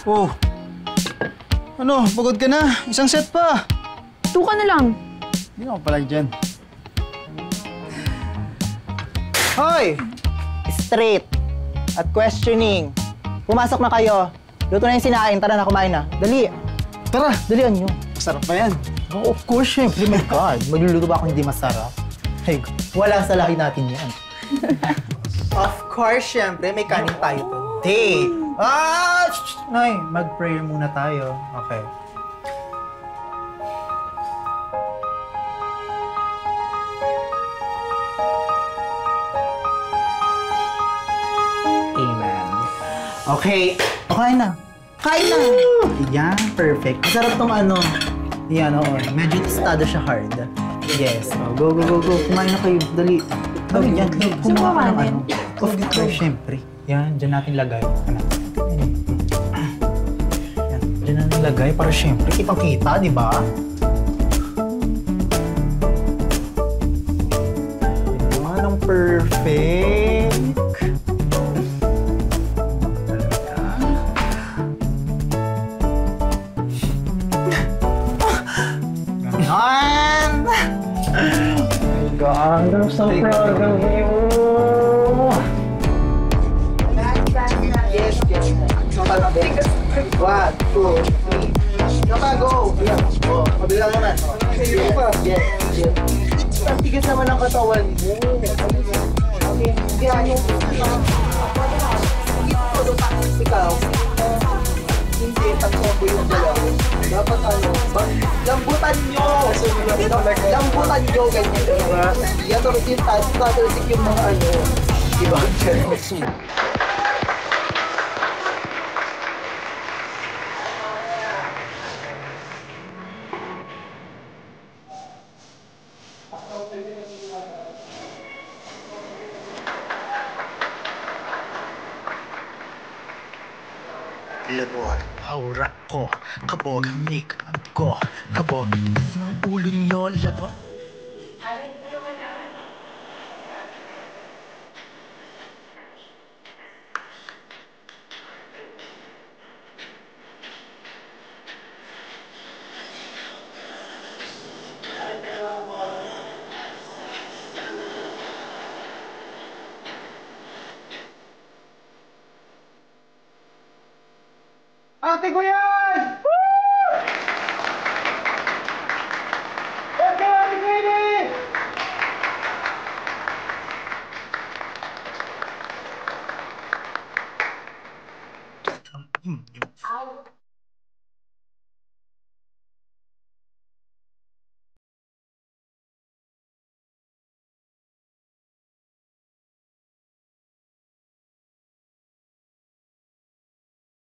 Oh. Ano, pagod ka na? Isang set pa. 2 ka na lang. Hindi na ako palag dyan. Hoy! Straight at questioning. Pumasok na kayo. Luto na yung sinain. Tara na, kumain na. Dali. Tara, dalian nyo. Masarap pa yan. Oh, of course, syempre. My God. Magluluto ba ako hindi masarap? Hey, wala sa laki natin yan. Of course, syempre. May kanin tayo today. Nay, mag-prayer muna tayo. Okay. Amen. Okay. Kain na. Kain na. Yan, perfect. Masarap tong ano. Yan, oo. Medyo tostado siya hard. Yes. Oh, go, go, go, go. Kumain na kayo. Dali. Ano yan? Kumuha ka ng ano. Of course, syempre. Yan, dyan natin lagay. Ano? Yan, dyan natin lagay para syempre kitang-kita, di ba? Yan ang perfect. Ganon! Oh my God, I'm so proud of you! Yes, yes. One, two, three. Come on, go! Oh, mabilang naman. Yes, yes. Ang tigas naman ang katawan mo. Okay, kaya yung... Ikaw. Hindi, pag-sombo yung dalaw. Dapat ano, lambutan nyo! Lambutan nyo, ganyan. Yan, tulad yung tayo, tatalisik yung mga ano. Diba? Labor, aura ko, kabog, make-up ko, kabog, ng ulo nyo, labor. Ate, kuya!